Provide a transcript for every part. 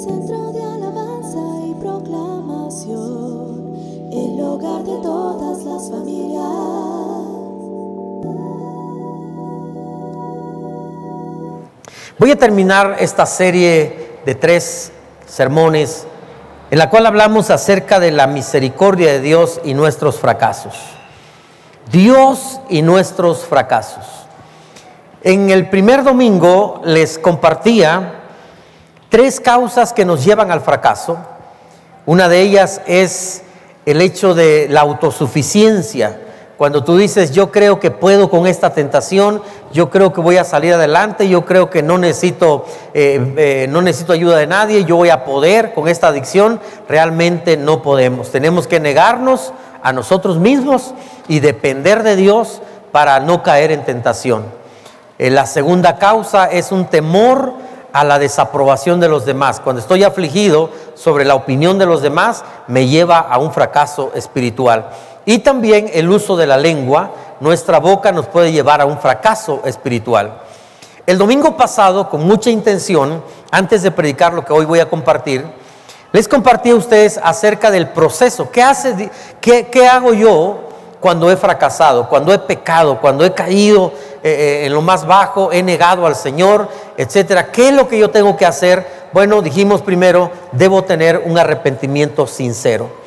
centro de alabanza y proclamación, el hogar de todas las familias. Voy a terminar esta serie de 3 sermones en la cual hablamos acerca de la misericordia de Dios y nuestros fracasos. Dios y nuestros fracasos. En el primer domingo les compartía 3 causas que nos llevan al fracaso. Una de ellas es el hecho de la autosuficiencia. Cuando tú dices, yo creo que puedo con esta tentación, yo creo que voy a salir adelante, yo creo que no necesito ayuda de nadie, yo voy a poder con esta adicción, realmente no podemos. Tenemos que negarnos a nosotros mismos y depender de Dios para no caer en tentación. La segunda causa es un temor a la desaprobación de los demás. Cuando estoy afligido sobre la opinión de los demás, me lleva a un fracaso espiritual. Y también el uso de la lengua, nuestra boca nos puede llevar a un fracaso espiritual. El domingo pasado, con mucha intención, antes de predicar lo que hoy voy a compartir, les compartí a ustedes acerca del proceso. ¿Qué hago yo cuando he fracasado, cuando he pecado, cuando he caído en lo más bajo, he negado al Señor, etcétera? ¿Qué es lo que yo tengo que hacer? Bueno, dijimos primero, debo tener un arrepentimiento sincero.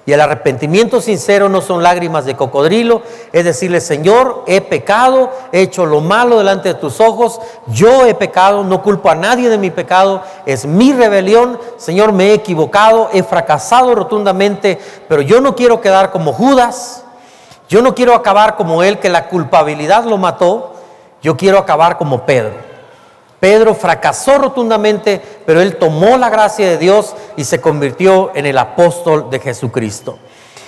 Y el arrepentimiento sincero no son lágrimas de cocodrilo, es decirle, Señor, he pecado, he hecho lo malo delante de tus ojos, yo he pecado, no culpo a nadie de mi pecado, es mi rebelión, Señor, me he equivocado, he fracasado rotundamente, pero yo no quiero quedar como Judas, yo no quiero acabar como él, que la culpabilidad lo mató, yo quiero acabar como Pedro. Pedro fracasó rotundamente, pero él tomó la gracia de Dios y se convirtió en el apóstol de Jesucristo.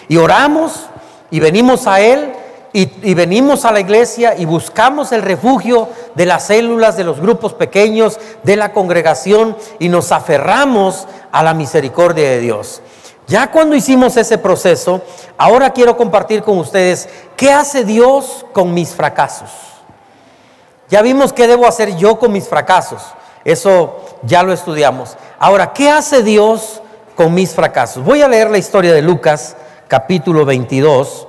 Y oramos y venimos a Él y venimos a la iglesia y buscamos el refugio de las células, de los grupos pequeños, de la congregación, y nos aferramos a la misericordia de Dios. Ya cuando hicimos ese proceso, ahora quiero compartir con ustedes qué hace Dios con mis fracasos. Ya vimos qué debo hacer yo con mis fracasos. Eso ya lo estudiamos. Ahora, ¿qué hace Dios con mis fracasos? Voy a leer la historia de Lucas, capítulo 22,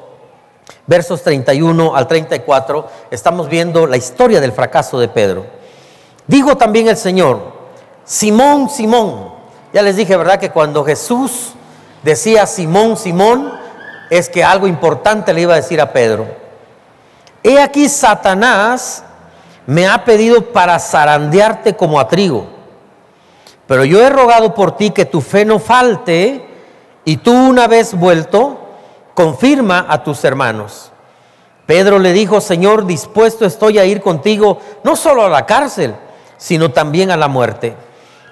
versos 31 al 34. Estamos viendo la historia del fracaso de Pedro. Dijo también el Señor, Simón, Simón. Ya les dije, ¿verdad?, que cuando Jesús decía Simón, Simón, es que algo importante le iba a decir a Pedro. He aquí Satanás me ha pedido para zarandearte como a trigo, pero yo he rogado por ti que tu fe no falte, y tú, una vez vuelto, confirma a tus hermanos. Pedro le dijo, Señor, dispuesto estoy a ir contigo, no solo a la cárcel, sino también a la muerte.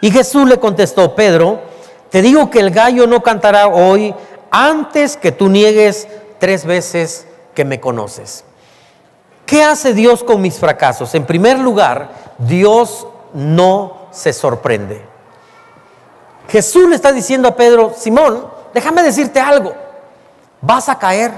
Y Jesús le contestó, Pedro, te digo que el gallo no cantará hoy antes que tú niegues 3 veces que me conoces. ¿Qué hace Dios con mis fracasos? En primer lugar, Dios no se sorprende. Jesús le está diciendo a Pedro, Simón, déjame decirte algo. Vas a caer,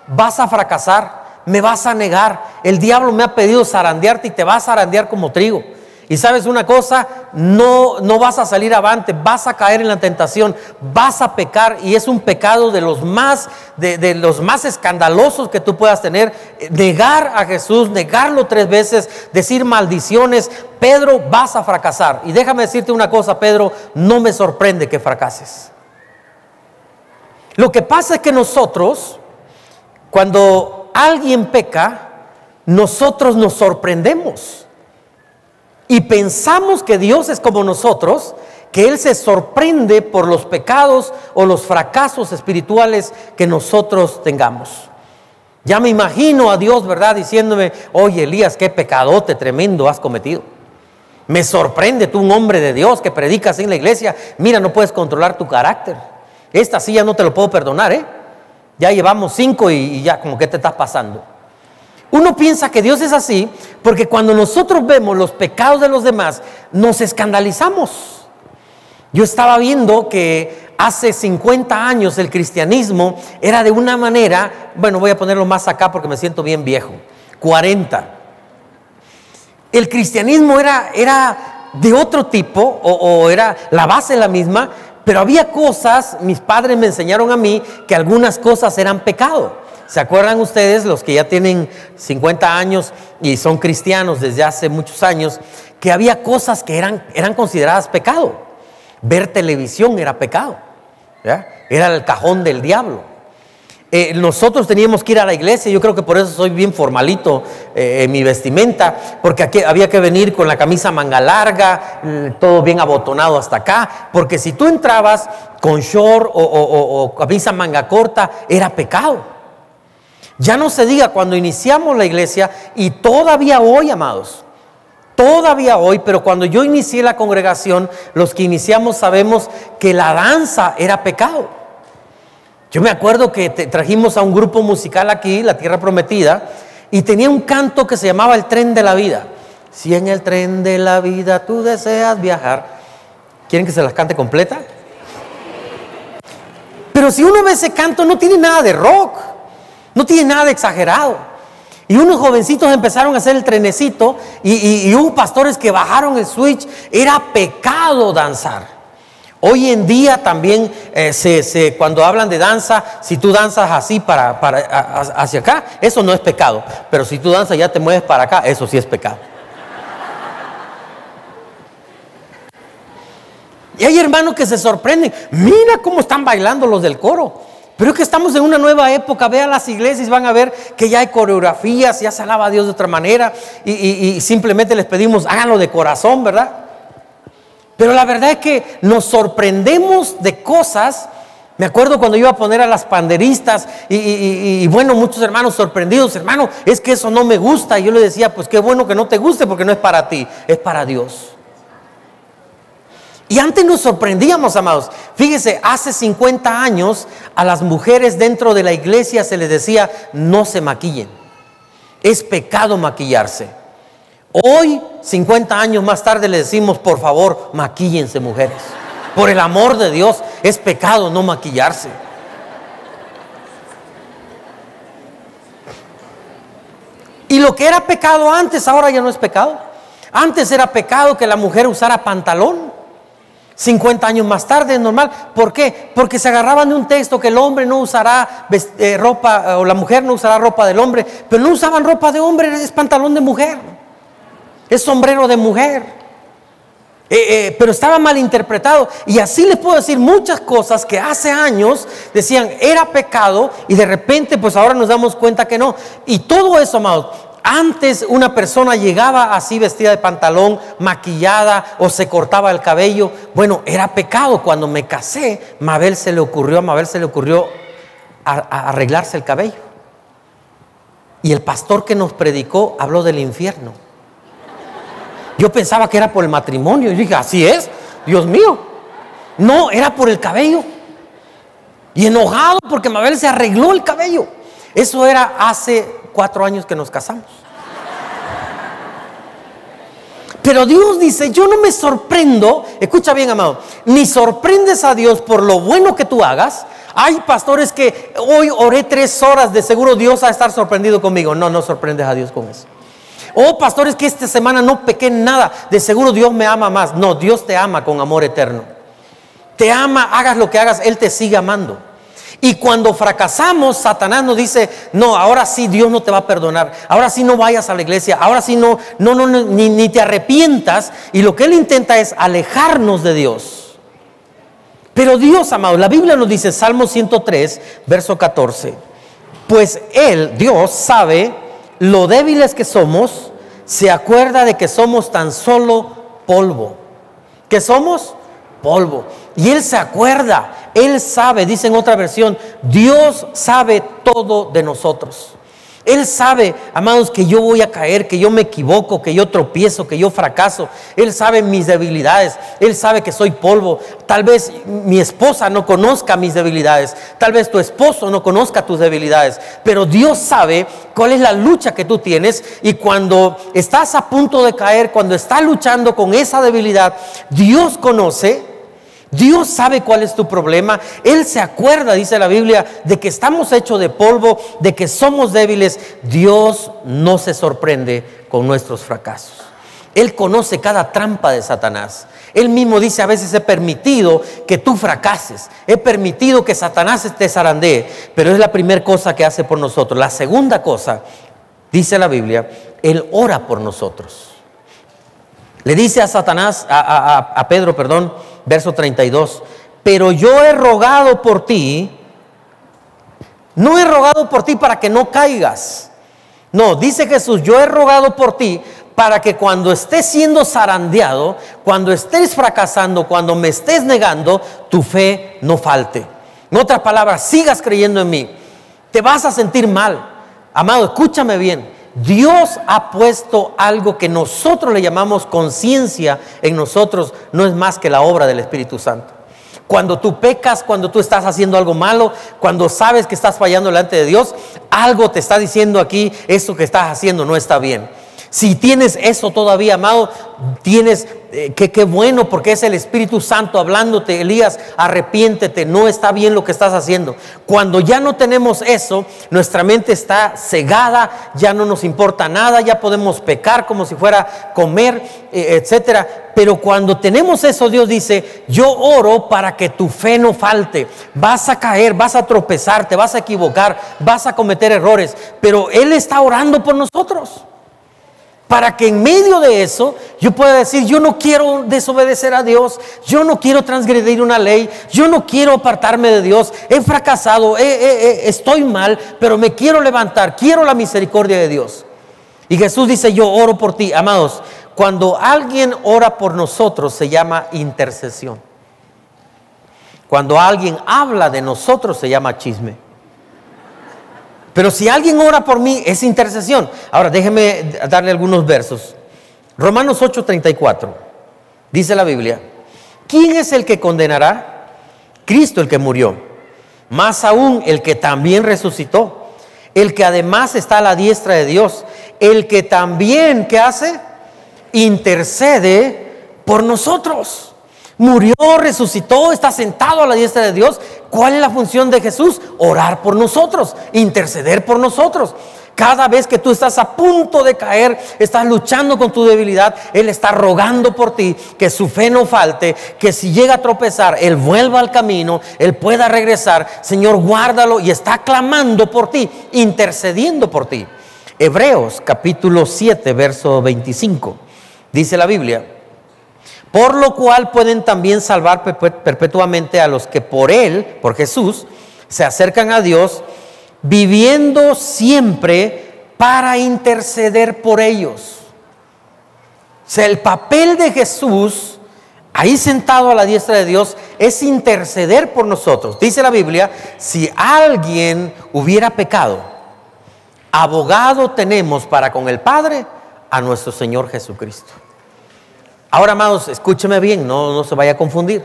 vas a fracasar, me vas a negar. El diablo me ha pedido zarandearte y te va a zarandear como trigo. Y sabes una cosa, no vas a salir avante, vas a caer en la tentación, vas a pecar, y es un pecado de los más escandalosos que tú puedas tener. Negar a Jesús, negarlo 3 veces, decir maldiciones. Pedro, vas a fracasar. Y déjame decirte una cosa, Pedro, no me sorprende que fracases. Lo que pasa es que nosotros, cuando alguien peca, nosotros nos sorprendemos. Y pensamos que Dios es como nosotros, que Él se sorprende por los pecados o los fracasos espirituales que nosotros tengamos. Ya me imagino a Dios, ¿verdad?, diciéndome, oye, Elías, qué pecadote tremendo has cometido. Me sorprende tú, un hombre de Dios que predicas en la iglesia, mira, no puedes controlar tu carácter. Esta sí ya no te lo puedo perdonar, Ya llevamos 5 y ya como que te estás pasando. Uno piensa que Dios es así porque cuando nosotros vemos los pecados de los demás, nos escandalizamos. Yo estaba viendo que hace 50 años el cristianismo era de una manera, bueno, voy a ponerlo más acá porque me siento bien viejo, 40. El cristianismo era de otro tipo, o era la base la misma, pero había cosas, mis padres me enseñaron a mí, que algunas cosas eran pecado. ¿Se acuerdan ustedes, los que ya tienen 50 años y son cristianos desde hace muchos años, que había cosas que eran consideradas pecado? Ver televisión era pecado, ¿ya? Era el cajón del diablo. Nosotros teníamos que ir a la iglesia. Yo creo que por eso soy bien formalito en mi vestimenta, porque aquí había que venir con la camisa manga larga, todo bien abotonado hasta acá, porque si tú entrabas con short o camisa manga corta, era pecado. Ya no se diga cuando iniciamos la iglesia, y todavía hoy, amados, todavía hoy, pero cuando yo inicié la congregación, los que iniciamos sabemos que la danza era pecado. Yo me acuerdo que trajimos a un grupo musical aquí, La Tierra Prometida, y tenía un canto que se llamaba El Tren de la Vida. Si en el tren de la vida tú deseas viajar. ¿Quieren que se las cante completa? Pero si uno ve ese canto, no tiene nada de rock, no tiene nada de exagerado. Y unos jovencitos empezaron a hacer el trenecito, y hubo pastores que bajaron el switch. Era pecado danzar. Hoy en día también cuando hablan de danza, si tú danzas así hacia acá, eso no es pecado. Pero si tú danzas ya te mueves para acá, eso sí es pecado. Y hay hermanos que se sorprenden. Mira cómo están bailando los del coro. Pero es que estamos en una nueva época. Vean las iglesias, van a ver que ya hay coreografías, ya se alaba a Dios de otra manera, y simplemente les pedimos, háganlo de corazón, ¿verdad? Pero la verdad es que nos sorprendemos de cosas. Me acuerdo cuando iba a poner a las panderistas y bueno, muchos hermanos sorprendidos, hermano, es que eso no me gusta. Y yo le decía, pues qué bueno que no te guste, porque no es para ti, es para Dios. Y antes nos sorprendíamos, amados. Fíjese, hace 50 años a las mujeres dentro de la iglesia se les decía, no se maquillen, es pecado maquillarse. Hoy, 50 años más tarde, le decimos, por favor, maquíllense, mujeres. Por el amor de Dios, es pecado no maquillarse. Y lo que era pecado antes, ahora ya no es pecado. Antes era pecado que la mujer usara pantalón. 50 años más tarde es normal. ¿Por qué? Porque se agarraban de un texto que el hombre no usará ropa, o la mujer no usará ropa del hombre, pero no usaban ropa de hombre, es pantalón de mujer. Es sombrero de mujer. Pero estaba mal interpretado. Y así les puedo decir muchas cosas que hace años decían era pecado, y de repente pues ahora nos damos cuenta que no. Y todo eso, amados, antes una persona llegaba así vestida de pantalón, maquillada, o se cortaba el cabello. Bueno, era pecado. Cuando me casé, a Mabel se le ocurrió arreglarse el cabello. Y el pastor que nos predicó habló del infierno. Yo pensaba que era por el matrimonio. Yo dije, así es, Dios mío. No, era por el cabello. Y enojado porque Mabel se arregló el cabello. Eso era hace 4 años que nos casamos. Pero Dios dice, yo no me sorprendo. Escucha bien, amado, ni sorprendes a Dios por lo bueno que tú hagas. Hay pastores que hoy oré 3 horas, de seguro Dios va a estar sorprendido conmigo. No sorprendes a Dios con eso. Oh, pastores, que esta semana no pequé en nada, de seguro Dios me ama más. No, Dios te ama con amor eterno. Te ama, hagas lo que hagas, Él te sigue amando. Y cuando fracasamos, Satanás nos dice, no, ahora sí Dios no te va a perdonar, ahora sí no vayas a la iglesia, ahora sí ni te arrepientas. Y lo que Él intenta es alejarnos de Dios. Pero Dios, amado, la Biblia nos dice, Salmo 103, verso 14, pues Él, Dios, sabe lo débiles que somos, se acuerda de que somos tan solo polvo. ¿Qué somos? Polvo. Y Él se acuerda, Él sabe, dice en otra versión, Dios sabe todo de nosotros. Él sabe, amados, que yo voy a caer, que yo me equivoco, que yo tropiezo, que yo fracaso. Él sabe mis debilidades. Él sabe que soy polvo. Tal vez mi esposa no conozca mis debilidades. Tal vez tu esposo no conozca tus debilidades. Pero Dios sabe cuál es la lucha que tú tienes. Y cuando estás a punto de caer, cuando estás luchando con esa debilidad, Dios conoce. Dios sabe cuál es tu problema. Él se acuerda, dice la Biblia, de que estamos hechos de polvo, de que somos débiles. Dios no se sorprende con nuestros fracasos. Él conoce cada trampa de Satanás. Él mismo dice: a veces he permitido que tú fracases, he permitido que Satanás te zarandee, pero es la primera cosa que hace por nosotros. La segunda cosa, dice la Biblia, Él ora por nosotros. Le dice a Satanás, a Pedro, verso 32, pero yo he rogado por ti, no he rogado por ti para que no caigas. No, dice Jesús, yo he rogado por ti para que cuando estés siendo zarandeado, cuando estés fracasando, cuando me estés negando, tu fe no falte. En otras palabras, sigas creyendo en mí. Te vas a sentir mal. Amado, escúchame bien. Dios ha puesto algo que nosotros le llamamos conciencia en nosotros, no es más que la obra del Espíritu Santo. Cuando tú pecas, cuando tú estás haciendo algo malo, cuando sabes que estás fallando delante de Dios, algo te está diciendo aquí: esto que estás haciendo no está bien. Si tienes eso todavía, amado, tienes qué bueno, porque es el Espíritu Santo hablándote. Elías, arrepiéntete, no está bien lo que estás haciendo. Cuando ya no tenemos eso, nuestra mente está cegada, ya no nos importa nada, ya podemos pecar como si fuera comer, etcétera. Pero cuando tenemos eso, Dios dice: yo oro para que tu fe no falte. Vas a caer, vas a tropezar, te vas a equivocar, vas a cometer errores, pero Él está orando por nosotros, para que en medio de eso yo pueda decir: yo no quiero desobedecer a Dios, yo no quiero transgredir una ley, yo no quiero apartarme de Dios, he fracasado, estoy mal, pero me quiero levantar, quiero la misericordia de Dios. Y Jesús dice: yo oro por ti. Amados, cuando alguien ora por nosotros se llama intercesión. Cuando alguien habla de nosotros se llama chisme. Pero si alguien ora por mí, es intercesión. Ahora déjeme darle algunos versos. Romanos 8:34. Dice la Biblia: ¿quién es el que condenará? Cristo, el que murió. Más aún, el que también resucitó. El que además está a la diestra de Dios. El que también, ¿qué hace? Intercede por nosotros. Murió, resucitó, está sentado a la diestra de Dios. ¿Cuál es la función de Jesús? Orar por nosotros, interceder por nosotros. Cada vez que tú estás a punto de caer, estás luchando con tu debilidad, Él está rogando por ti que su fe no falte, que si llega a tropezar, Él vuelva al camino, Él pueda regresar. Señor, guárdalo, y está clamando por ti, intercediendo por ti. Hebreos capítulo 7, verso 25. Dice la Biblia: por lo cual pueden también salvar perpetuamente a los que por Él, por Jesús, se acercan a Dios, viviendo siempre para interceder por ellos. O sea, el papel de Jesús, ahí sentado a la diestra de Dios, es interceder por nosotros. Dice la Biblia: si alguien hubiera pecado, abogado tenemos para con el Padre, a nuestro Señor Jesucristo. Ahora, amados, escúcheme bien, no se vaya a confundir.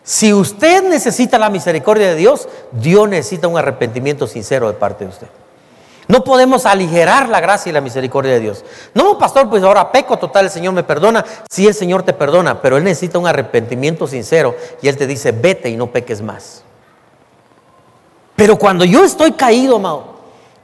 Si usted necesita la misericordia de Dios, Dios necesita un arrepentimiento sincero de parte de usted. No podemos aligerar la gracia y la misericordia de Dios. No, pastor, pues ahora peco, total, el Señor me perdona. Sí, el Señor te perdona, pero Él necesita un arrepentimiento sincero, y Él te dice: vete y no peques más. Pero cuando yo estoy caído, amado,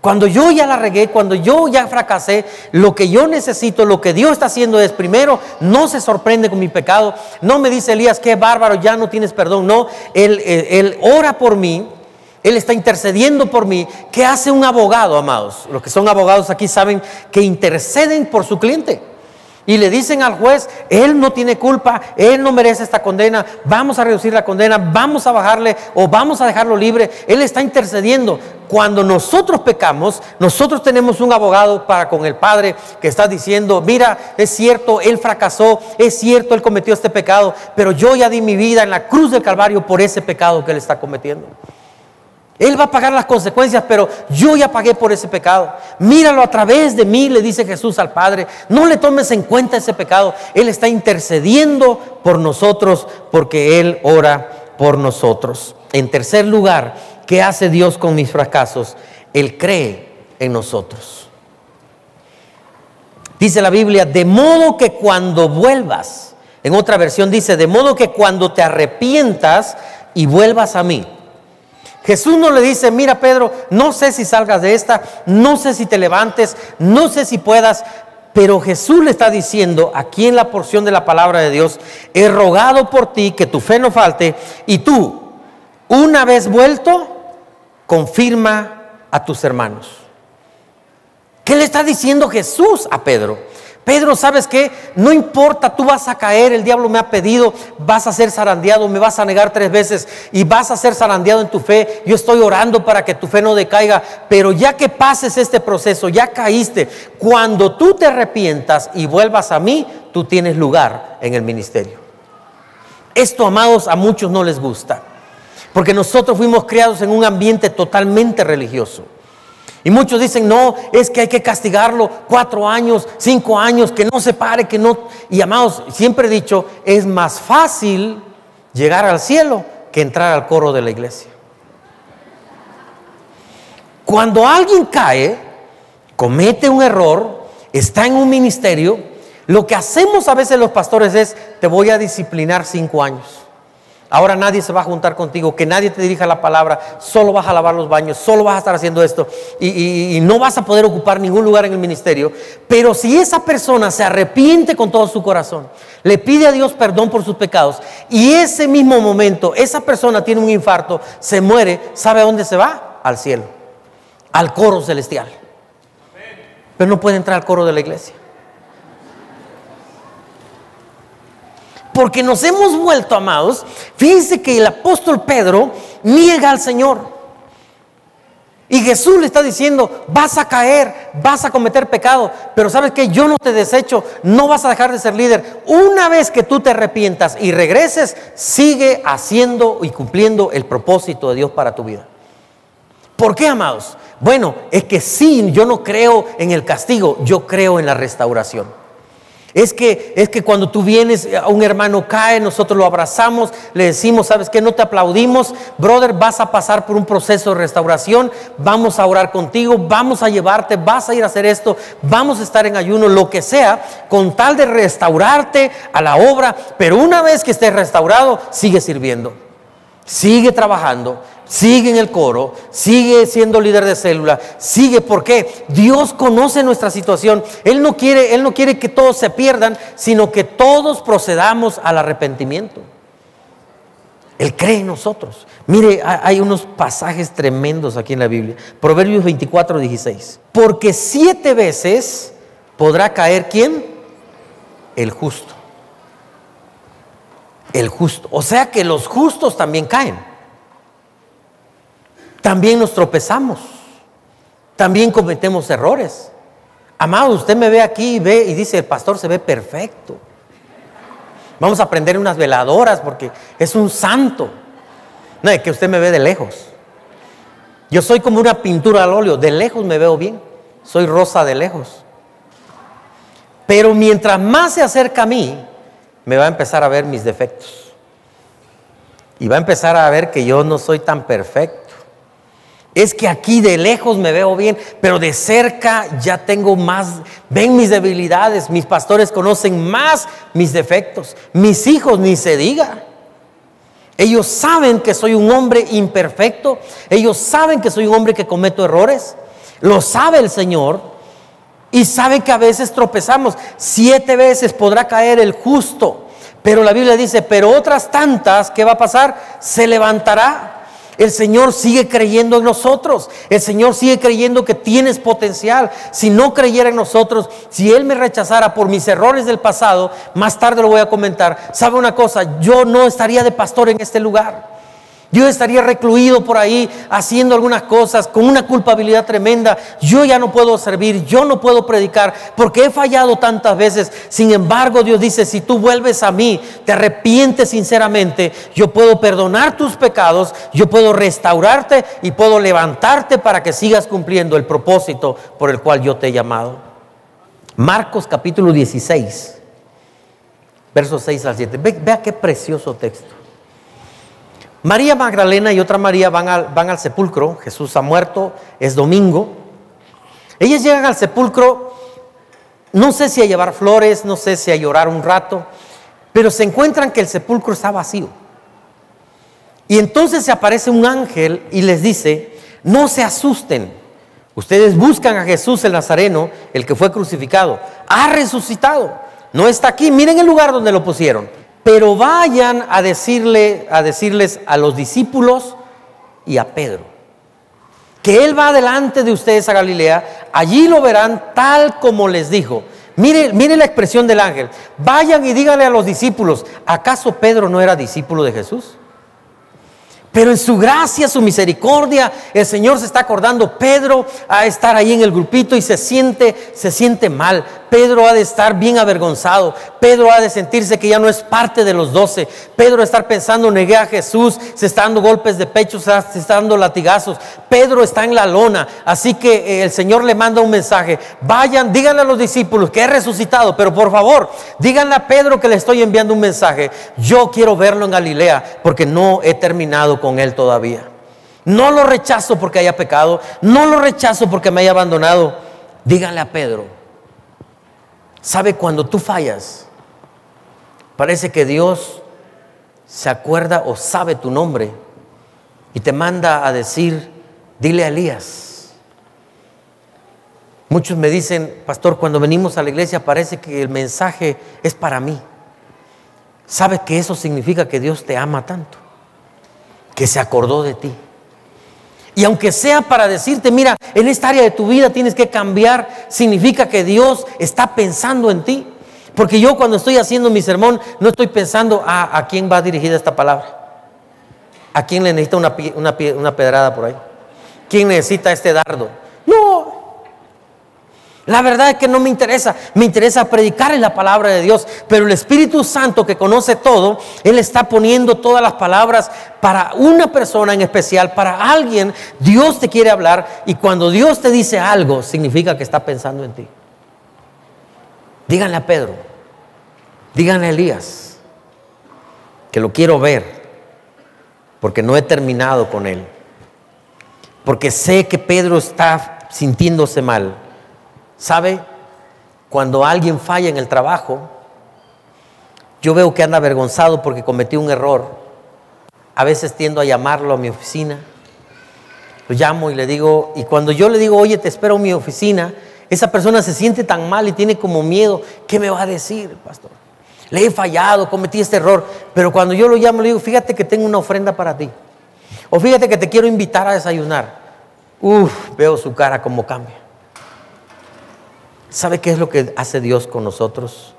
cuando yo ya la regué, cuando yo ya fracasé, lo que yo necesito, lo que Dios está haciendo es: primero, no se sorprende con mi pecado. No me dice Elías: qué bárbaro, ya no tienes perdón. No, Él ora por mí, Él está intercediendo por mí. ¿Qué hace un abogado, amados? Los que son abogados aquí saben que interceden por su cliente. Y le dicen al juez: él no tiene culpa, él no merece esta condena, vamos a reducir la condena, vamos a bajarle o vamos a dejarlo libre. Él está intercediendo. Cuando nosotros pecamos, nosotros tenemos un abogado para con el Padre que está diciendo: mira, es cierto, él fracasó, es cierto, él cometió este pecado, pero yo ya di mi vida en la cruz del Calvario por ese pecado que él está cometiendo. Él va a pagar las consecuencias, pero yo ya pagué por ese pecado. Míralo a través de mí, le dice Jesús al Padre. No le tomes en cuenta ese pecado. Él está intercediendo por nosotros porque Él ora por nosotros. En tercer lugar, ¿qué hace Dios con mis fracasos? Él cree en nosotros. Dice la Biblia: de modo que cuando vuelvas, en otra versión dice: de modo que cuando te arrepientas y vuelvas a mí. Jesús no le dice: mira, Pedro, no sé si salgas de esta, no sé si te levantes, no sé si puedas, Pero Jesús le está diciendo aquí en la porción de la palabra de Dios: he rogado por ti que tu fe no falte, y tú, una vez vuelto, confirma a tus hermanos. ¿Qué le está diciendo Jesús a Pedro? Pedro, ¿sabes qué? No importa, tú vas a caer, el diablo me ha pedido, vas a ser zarandeado, me vas a negar 3 veces y vas a ser zarandeado en tu fe. Yo estoy orando para que tu fe no decaiga, pero ya que pases este proceso, ya caíste, cuando tú te arrepientas y vuelvas a mí, tú tienes lugar en el ministerio. Esto, amados, a muchos no les gusta, porque nosotros fuimos criados en un ambiente totalmente religioso. Y muchos dicen: no, es que hay que castigarlo 4 años, 5 años, que no se pare, que no. Y amados, siempre he dicho, es más fácil llegar al cielo que entrar al coro de la iglesia. Cuando alguien cae, comete un error, está en un ministerio, lo que hacemos a veces los pastores es: te voy a disciplinar 5 años. Ahora nadie se va a juntar contigo, que nadie te dirija la palabra, solo vas a lavar los baños, solo vas a estar haciendo esto y no vas a poder ocupar ningún lugar en el ministerio. Pero si esa persona se arrepiente con todo su corazón, le pide a Dios perdón por sus pecados, y ese mismo momento esa persona tiene un infarto, se muere, ¿sabe a dónde se va? Al cielo, al coro celestial. Pero no puede entrar al coro de la iglesia. Porque nos hemos vuelto, amados. Fíjense que el apóstol Pedro niega al Señor. Y Jesús le está diciendo: vas a caer, vas a cometer pecado, pero ¿sabes qué? Yo no te desecho, no vas a dejar de ser líder. Una vez que tú te arrepientas y regreses, sigue haciendo y cumpliendo el propósito de Dios para tu vida. ¿Por qué, amados? Bueno, es que sí, yo no creo en el castigo, yo creo en la restauración. Es que cuando tú vienes, a un hermano cae, nosotros lo abrazamos, le decimos: ¿sabes qué? No te aplaudimos, brother, vas a pasar por un proceso de restauración, vamos a orar contigo, vamos a llevarte, vas a ir a hacer esto, vamos a estar en ayuno, lo que sea, con tal de restaurarte a la obra. Pero una vez que estés restaurado, sigue sirviendo, sigue trabajando, sigue en el coro, sigue siendo líder de célula, sigue. Porque Dios conoce nuestra situación. Él no quiere que todos se pierdan, sino que todos procedamos al arrepentimiento. Él cree en nosotros. Mire, hay unos pasajes tremendos aquí en la Biblia. Proverbios 24:16. Porque 7 veces podrá caer, ¿quién? El justo. El justo. O sea que los justos también caen. También nos tropezamos, también cometemos errores. Amado, usted me ve aquí y ve y dice: el pastor se ve perfecto. Vamos a prender unas veladoras porque es un santo. No, es que usted me ve de lejos. Yo soy como una pintura al óleo, de lejos me veo bien, soy rosa de lejos. Pero mientras más se acerca a mí, me va a empezar a ver mis defectos. Y va a empezar a ver que yo no soy tan perfecto. Es que aquí de lejos me veo bien, pero de cerca ya tengo más, ven mis debilidades. Mis pastores conocen más mis defectos, mis hijos ni se diga. Ellos saben que soy un hombre imperfecto, ellos saben que soy un hombre que cometo errores, lo sabe el Señor, y sabe que a veces tropezamos. 7 veces podrá caer el justo, pero la Biblia dice: pero otras tantas, ¿qué va a pasar? Se levantará. El Señor sigue creyendo en nosotros. El Señor sigue creyendo que tienes potencial. Si no creyera en nosotros, si Él me rechazara por mis errores del pasado, más tarde lo voy a comentar. ¿Sabe una cosa? Yo no estaría de pastor en este lugar. Yo estaría recluido por ahí haciendo algunas cosas con una culpabilidad tremenda. Yo ya no puedo servir, yo no puedo predicar porque he fallado tantas veces. Sin embargo, Dios dice: si tú vuelves a mí, te arrepientes sinceramente, yo puedo perdonar tus pecados, yo puedo restaurarte y puedo levantarte para que sigas cumpliendo el propósito por el cual yo te he llamado. Marcos capítulo 16, versos 6 al 7. Vea qué precioso texto. María Magdalena y otra María van al sepulcro. Jesús ha muerto, es domingo. Ellas llegan al sepulcro, no sé si a llevar flores, no sé si a llorar un rato, pero se encuentran que el sepulcro está vacío. Y entonces se aparece un ángel y les dice: no se asusten, Ustedes buscan a Jesús el Nazareno, el que fue crucificado. Ha resucitado. No está aquí. Miren el lugar donde lo pusieron. Pero vayan a decirles a los discípulos y a Pedro que Él va delante de ustedes a Galilea. Allí lo verán tal como les dijo. Mire la expresión del ángel. Vayan y díganle a los discípulos. ¿Acaso Pedro no era discípulo de Jesús? Pero en su gracia, su misericordia, el Señor se está acordando. Pedro ha de estar ahí en el grupito y se siente mal. Pedro ha de estar bien avergonzado. Pedro ha de sentirse que ya no es parte de los 12. Pedro ha de estar pensando, negué a Jesús, se está dando golpes de pecho, se está dando latigazos. Pedro está en la lona. Así que el Señor le manda un mensaje. Vayan, díganle a los discípulos que he resucitado, pero por favor, díganle a Pedro que le estoy enviando un mensaje. Yo quiero verlo en Galilea porque no he terminado con él todavía. No lo rechazo porque haya pecado, no lo rechazo porque me haya abandonado. Díganle a Pedro. ¿Sabe? Cuando tú fallas, parece que Dios se acuerda o sabe tu nombre y te manda a decir, dile a Elías. Muchos me dicen, pastor, cuando venimos a la iglesia parece que el mensaje es para mí. ¿Sabe que eso significa que Dios te ama tanto? Que se acordó de ti. Y aunque sea para decirte, mira, en esta área de tu vida tienes que cambiar, significa que Dios está pensando en ti. Porque yo cuando estoy haciendo mi sermón no estoy pensando a quién va dirigida esta palabra, a quién le necesita una pedrada por ahí, quién necesita este dardo. No, la verdad es que no me interesa predicar en la palabra de Dios, pero el Espíritu Santo que conoce todo, Él está poniendo todas las palabras para una persona en especial, para alguien. Dios te quiere hablar y cuando Dios te dice algo, significa que está pensando en ti. Díganle a Pedro, díganle a Elías, que lo quiero ver, porque no he terminado con él, porque sé que Pedro está sintiéndose mal. ¿Sabe? Cuando alguien falla en el trabajo, yo veo que anda avergonzado porque cometió un error. A veces tiendo a llamarlo a mi oficina. Lo llamo y le digo, y cuando yo le digo, oye, te espero en mi oficina, esa persona se siente tan mal y tiene como miedo. ¿Qué me va a decir, pastor? Le he fallado, cometí este error. Pero cuando yo lo llamo, le digo, fíjate que tengo una ofrenda para ti. O fíjate que te quiero invitar a desayunar. Veo su cara como cambia. ¿Sabe qué es lo que hace Dios con nosotros?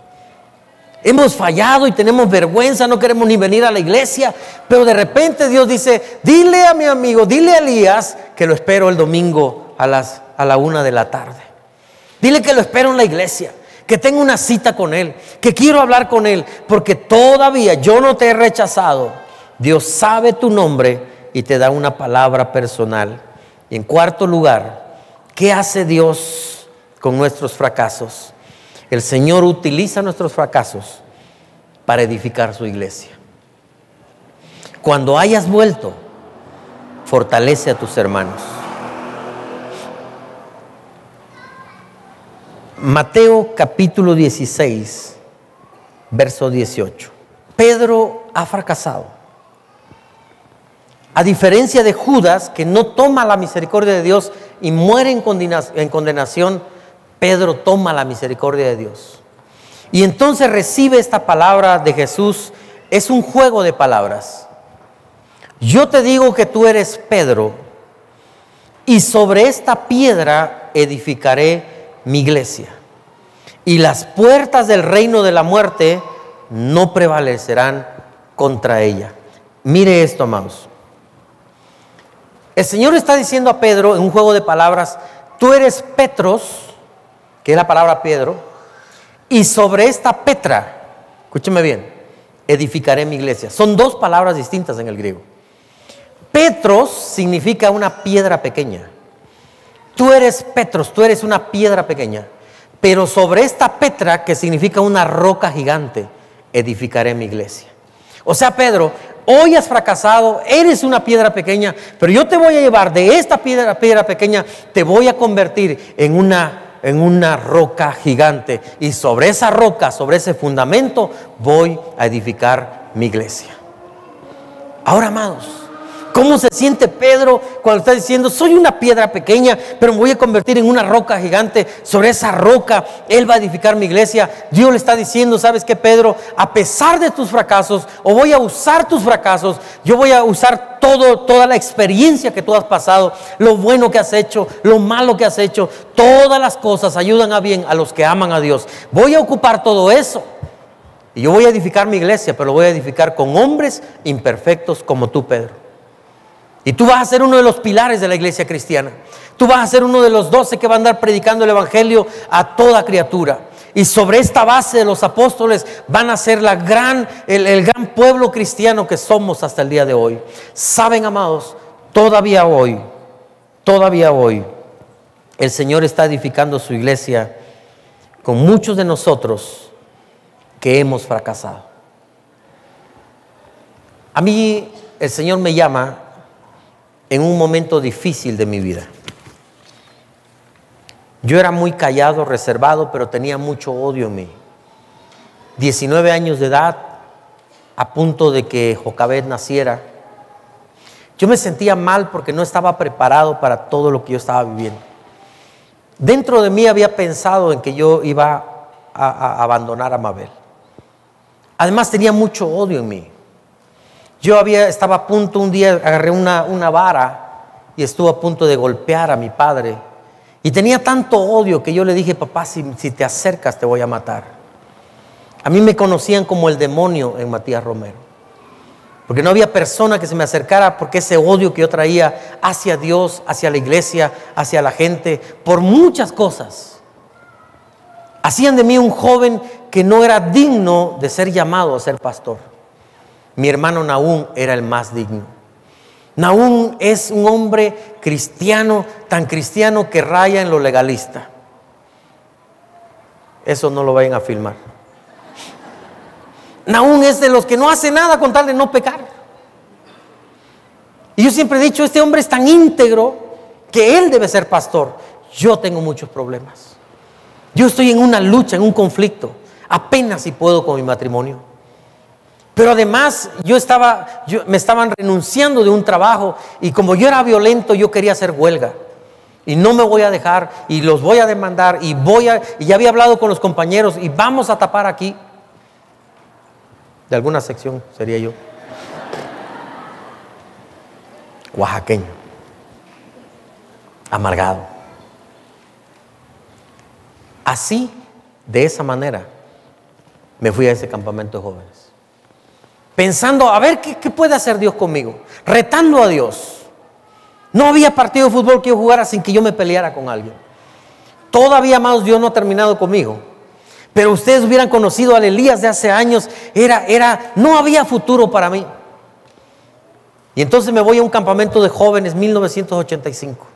Hemos fallado y tenemos vergüenza, no queremos ni venir a la iglesia, pero de repente Dios dice, dile a mi amigo, dile a Elías que lo espero el domingo a la 1 de la tarde. Dile que lo espero en la iglesia, que tengo una cita con él, que quiero hablar con él, porque todavía yo no te he rechazado. Dios sabe tu nombre y te da una palabra personal. Y en cuarto lugar, ¿qué hace Dios con nuestros fracasos? El Señor utiliza nuestros fracasos para edificar su iglesia. Cuando hayas vuelto, fortalece a tus hermanos. Mateo capítulo 16, verso 18. Pedro ha fracasado. A diferencia de Judas, que no toma la misericordia de Dios y muere en condenación, Pedro toma la misericordia de Dios. Y entonces recibe esta palabra de Jesús. Es un juego de palabras. Yo te digo que tú eres Pedro, y sobre esta piedra edificaré mi iglesia. Y las puertas del reino de la muerte no prevalecerán contra ella. Mire esto, amados. El Señor está diciendo a Pedro en un juego de palabras, tú eres Petros, que es la palabra Pedro, y sobre esta Petra, escúcheme bien, edificaré mi iglesia. Son dos palabras distintas en el griego. Petros significa una piedra pequeña. Tú eres Petros, tú eres una piedra pequeña. Pero sobre esta Petra, que significa una roca gigante, edificaré mi iglesia. O sea, Pedro, hoy has fracasado, eres una piedra pequeña, pero yo te voy a llevar de esta piedra pequeña, te voy a convertir en una roca gigante. Y sobre esa roca, sobre ese fundamento, voy a edificar mi iglesia. Ahora, amados, ¿Cómo se siente Pedro cuando está diciendo, soy una piedra pequeña, pero me voy a convertir en una roca gigante? Sobre esa roca Él va a edificar mi iglesia. Dios le está diciendo, ¿sabes qué, Pedro? A pesar de tus fracasos, o voy a usar tus fracasos, yo voy a usar toda la experiencia que tú has pasado, lo bueno que has hecho, lo malo que has hecho, todas las cosas ayudan a bien a los que aman a Dios. Voy a ocupar todo eso. Y yo voy a edificar mi iglesia, pero lo voy a edificar con hombres imperfectos como tú, Pedro. Y tú vas a ser uno de los pilares de la iglesia cristiana. Tú vas a ser uno de los 12 que va a andar predicando el evangelio a toda criatura. Y sobre esta base de los apóstoles van a ser el gran pueblo cristiano que somos hasta el día de hoy. Saben, amados, todavía hoy, el Señor está edificando su iglesia con muchos de nosotros que hemos fracasado. A mí el Señor me llama en un momento difícil de mi vida. Yo era muy callado, reservado, pero tenía mucho odio en mí. 19 años de edad, a punto de que Jocabed naciera. Yo me sentía mal porque no estaba preparado para todo lo que yo estaba viviendo. Dentro de mí había pensado en que yo iba a abandonar a Mabel. Además tenía mucho odio en mí. Estaba a punto, un día agarré una vara y estuve a punto de golpear a mi padre. Y tenía tanto odio que yo le dije, papá, si te acercas te voy a matar. A mí me conocían como el demonio en Matías Romero. Porque no había persona que se me acercara porque ese odio que yo traía hacia Dios, hacia la iglesia, hacia la gente, por muchas cosas. Hacían de mí un joven que no era digno de ser llamado a ser pastor. Mi hermano Nahum era el más digno. Nahum es un hombre cristiano, tan cristiano que raya en lo legalista. Eso no lo vayan a filmar. Nahum es de los que no hace nada con tal de no pecar. Y yo siempre he dicho, este hombre es tan íntegro que él debe ser pastor. Yo tengo muchos problemas. Yo estoy en una lucha, en un conflicto. Apenas si puedo con mi matrimonio. Pero además me estaban renunciando de un trabajo y como yo era violento, yo quería hacer huelga. Y no me voy a dejar y los voy a demandar y ya había hablado con los compañeros y vamos a tapar aquí. De alguna sección sería yo. Oaxaqueño. Amargado. Así, de esa manera, me fui a ese campamento de jóvenes. Pensando, a ver, ¿qué puede hacer Dios conmigo? Retando a Dios. No había partido de fútbol que yo jugara sin que yo me peleara con alguien. Todavía más Dios no ha terminado conmigo. Pero ustedes hubieran conocido al Elías de hace años. No había futuro para mí. Y entonces me voy a un campamento de jóvenes, 1985.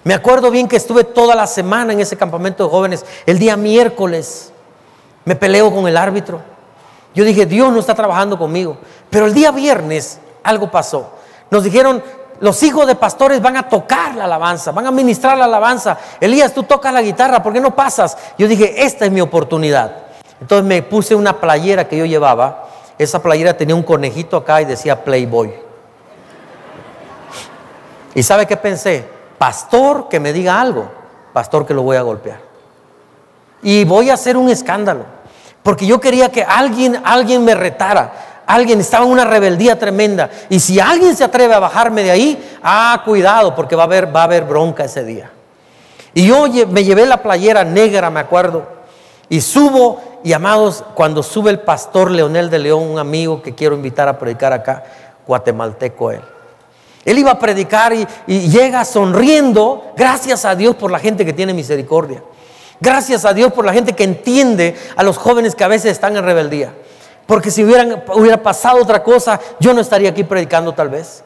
Me acuerdo bien que estuve toda la semana en ese campamento de jóvenes. El día miércoles me peleo con el árbitro. Yo dije, Dios no está trabajando conmigo. Pero el día viernes algo pasó. Nos dijeron, los hijos de pastores van a tocar la alabanza, van a ministrar la alabanza. Elías, tú tocas la guitarra, ¿por qué no pasas? Yo dije, esta es mi oportunidad. Entonces me puse una playera que yo llevaba. Esa playera tenía un conejito acá y decía Playboy. ¿Y sabe qué pensé? Pastor que me diga algo, pastor que lo voy a golpear. Y voy a hacer un escándalo. Porque yo quería que alguien me retara. Alguien estaba en una rebeldía tremenda. Y si alguien se atreve a bajarme de ahí, cuidado, porque va a haber bronca ese día. Y yo me llevé la playera negra, me acuerdo. Y subo, y amados, cuando sube el pastor Leonel de León, un amigo que quiero invitar a predicar acá, guatemalteco él. Él iba a predicar y llega sonriendo, gracias a Dios por la gente que tiene misericordia. Gracias a Dios por la gente que entiende a los jóvenes que a veces están en rebeldía. Porque si hubiera pasado otra cosa, yo no estaría aquí predicando tal vez.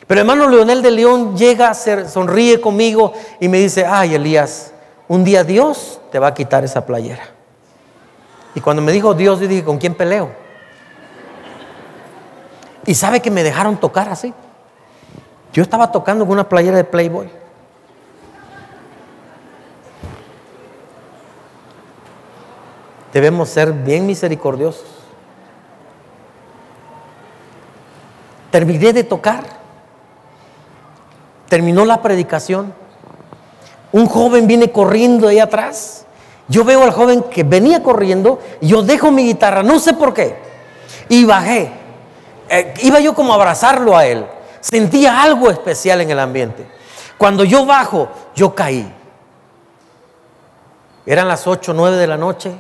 Pero hermano Leonel de León llega, sonríe conmigo y me dice, ay Elías, un día Dios te va a quitar esa playera. Y cuando me dijo Dios, yo dije, ¿con quién peleo? Y sabe que me dejaron tocar así. Yo estaba tocando con una playera de Playboy. Debemos ser bien misericordiosos. Terminé de tocar terminó la predicación. Un joven viene corriendo ahí atrás. Yo veo al joven que venía corriendo y yo dejo mi guitarra, no sé por qué, y bajé. Iba yo como a abrazarlo a él. Sentía algo especial en el ambiente. Cuando yo bajo, yo caí. Eran las 8, 9 de la noche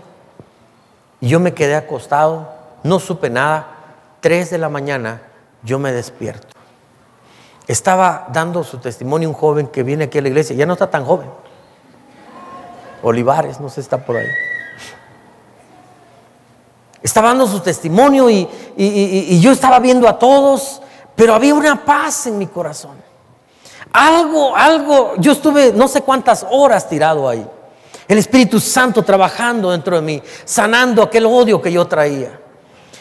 y yo me quedé acostado, no supe nada. 3 de la mañana yo me despierto. Estaba dando su testimonio un joven que viene aquí a la iglesia, ya no está tan joven. Olivares, no sé, está por ahí. Estaba dando su testimonio y yo estaba viendo a todos, pero había una paz en mi corazón. Algo, yo estuve no sé cuántas horas tirado ahí. El Espíritu Santo trabajando dentro de mí, sanando aquel odio que yo traía.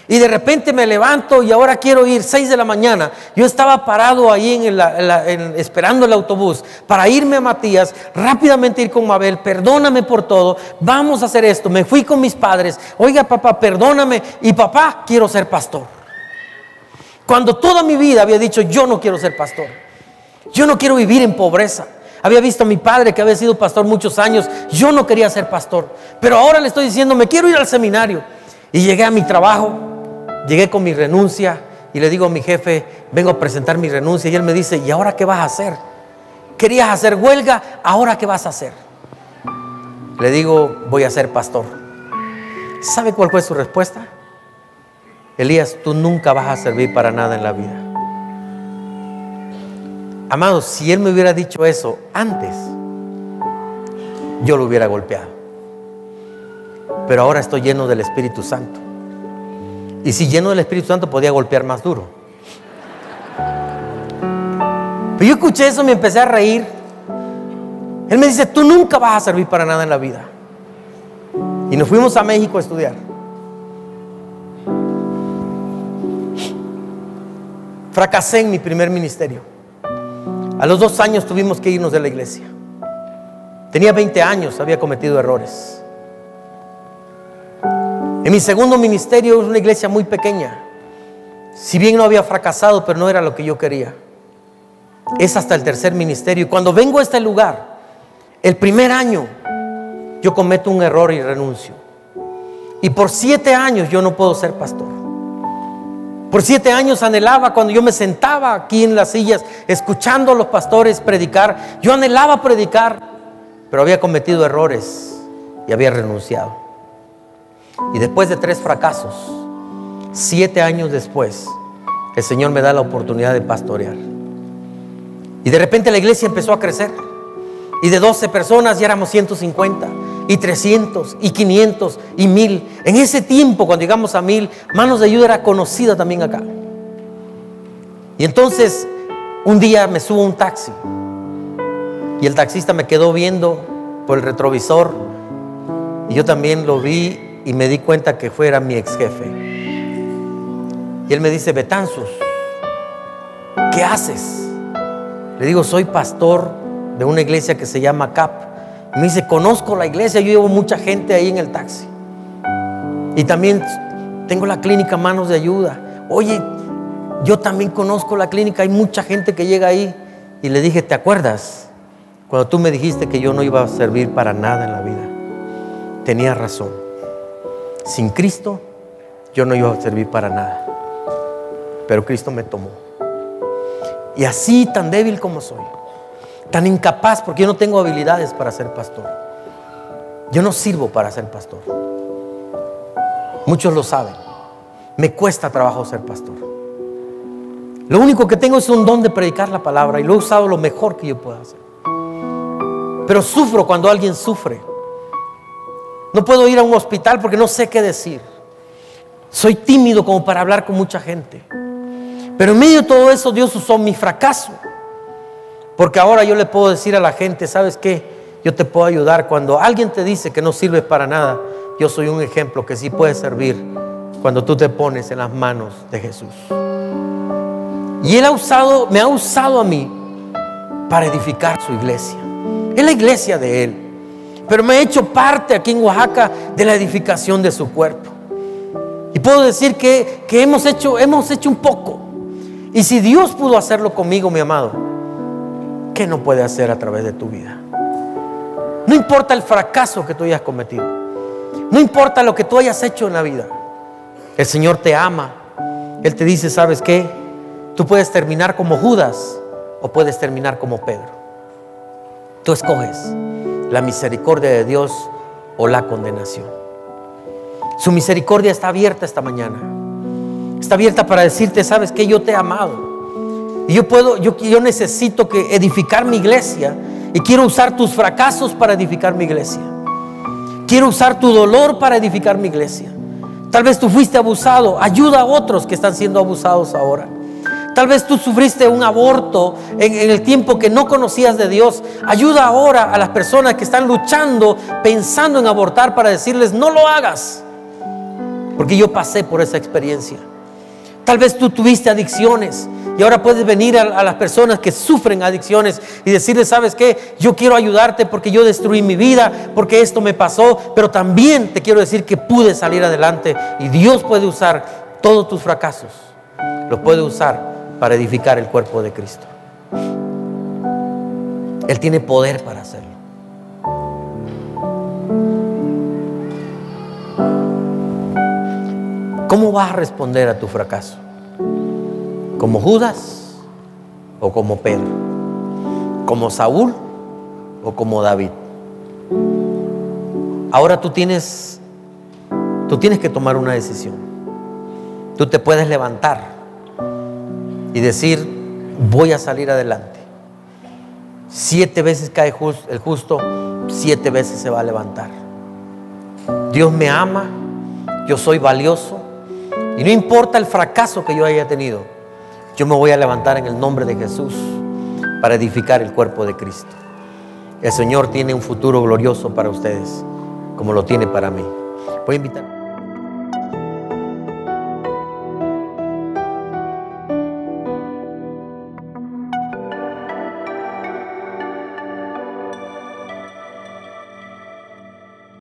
Y de repente me levanto y ahora quiero ir, 6 de la mañana. Yo estaba parado ahí esperando el autobús para irme a Matías, rápidamente ir con Mabel. Perdóname por todo, vamos a hacer esto. Me fui con mis padres. Oiga, papá, perdóname. Y papá, quiero ser pastor. Cuando toda mi vida había dicho, yo no quiero ser pastor. Yo no quiero vivir en pobreza. Había visto a mi padre que había sido pastor muchos años. Yo no quería ser pastor. Pero ahora le estoy diciendo, me quiero ir al seminario. Y llegué a mi trabajo. Llegué con mi renuncia y le digo a mi jefe, vengo a presentar mi renuncia. Y él me dice, ¿y ahora qué vas a hacer? ¿Querías hacer huelga? ¿Ahora qué vas a hacer? Le digo, voy a ser pastor. ¿Sabe cuál fue su respuesta? Elías, tú nunca vas a servir para nada en la vida. Amados, si él me hubiera dicho eso antes, yo lo hubiera golpeado. Pero ahora estoy lleno del Espíritu Santo. Y si lleno del Espíritu Santo podía golpear más duro. Pero yo escuché eso y me empecé a reír. Él me dice, tú nunca vas a servir para nada en la vida. Y nos fuimos a México a estudiar. Fracasé en mi primer ministerio. A los 2 años tuvimos que irnos de la iglesia. Tenía 20 años, había cometido errores. En mi segundo ministerio es una iglesia muy pequeña. Si bien no había fracasado, pero no era lo que yo quería. Es hasta el tercer ministerio. Y cuando vengo a este lugar, el primer año, yo cometo un error y renuncio. Y por 7 años yo no puedo ser pastor. Por 7 años anhelaba, cuando yo me sentaba aquí en las sillas, escuchando a los pastores predicar, yo anhelaba predicar, pero había cometido errores y había renunciado. Y después de 3 fracasos, 7 años después, el Señor me da la oportunidad de pastorear. Y de repente la iglesia empezó a crecer. Y de 12 personas ya éramos 150, y 300, y 500, y 1000. En ese tiempo, cuando llegamos a 1000, Manos de Ayuda era conocida también acá. Y entonces, un día me subo a un taxi. Y el taxista me quedó viendo por el retrovisor. Y yo también lo vi. Y me di cuenta que era mi ex jefe. Y él me dice, Betanzos, ¿qué haces? Le digo, soy pastor de una iglesia que se llama CAP. Y me dice, conozco la iglesia, yo llevo mucha gente ahí en el taxi. Y también tengo la clínica Manos de Ayuda. Oye, yo también conozco la clínica, hay mucha gente que llega ahí. Y le dije, ¿te acuerdas? Cuando tú me dijiste que yo no iba a servir para nada en la vida. Tenías razón. Sin Cristo, yo no iba a servir para nada. Pero Cristo me tomó. Y así, tan débil como soy, tan incapaz, porque yo no tengo habilidades para ser pastor. Yo no sirvo para ser pastor. Muchos lo saben. Me cuesta trabajo ser pastor. Lo único que tengo es un don de predicar la palabra y lo he usado lo mejor que yo pueda hacer. Pero sufro cuando alguien sufre. No puedo ir a un hospital porque no sé qué decir. Soy tímido como para hablar con mucha gente. Pero en medio de todo eso, Dios usó mi fracaso. Porque ahora yo le puedo decir a la gente, ¿sabes qué? Yo te puedo ayudar. Cuando alguien te dice que no sirves para nada, yo soy un ejemplo que sí puede servir cuando tú te pones en las manos de Jesús. Y Él me ha usado a mí para edificar su iglesia. Es la iglesia de Él. Pero me he hecho parte aquí en Oaxaca de la edificación de su cuerpo. Y puedo decir que hemos hecho un poco. Y si Dios pudo hacerlo conmigo, mi amado, ¿qué no puede hacer a través de tu vida? No importa el fracaso que tú hayas cometido, no importa lo que tú hayas hecho en la vida, el Señor te ama. Él te dice, ¿sabes qué? Tú puedes terminar como Judas o puedes terminar como Pedro. Tú escoges la misericordia de Dios o la condenación. Su misericordia está abierta esta mañana. Está abierta para decirte, ¿sabes qué? Yo te he amado. Y yo necesito edificar mi iglesia. Y quiero usar tus fracasos para edificar mi iglesia. Quiero usar tu dolor para edificar mi iglesia. Tal vez tú fuiste abusado. Ayuda a otros que están siendo abusados ahora. Tal vez tú sufriste un aborto en el tiempo que no conocías de Dios. Ayuda ahora a las personas que están luchando, pensando en abortar, para decirles, no lo hagas. Porque yo pasé por esa experiencia. Tal vez tú tuviste adicciones y ahora puedes venir a las personas que sufren adicciones y decirles, ¿sabes qué? Yo quiero ayudarte porque yo destruí mi vida, porque esto me pasó, pero también te quiero decir que pude salir adelante y Dios puede usar todos tus fracasos. Los puede usar para edificar el cuerpo de Cristo. Él tiene poder para hacerlo. ¿Cómo vas a responder a tu fracaso? ¿Como Judas o como Pedro? ¿Como Saúl o como David? Ahora tú tienes que tomar una decisión. Tú te puedes levantar y decir, voy a salir adelante. 7 veces cae el justo, 7 veces se va a levantar. Dios me ama, yo soy valioso. Y no importa el fracaso que yo haya tenido, yo me voy a levantar en el nombre de Jesús para edificar el cuerpo de Cristo. El Señor tiene un futuro glorioso para ustedes, como lo tiene para mí. Voy a invitar.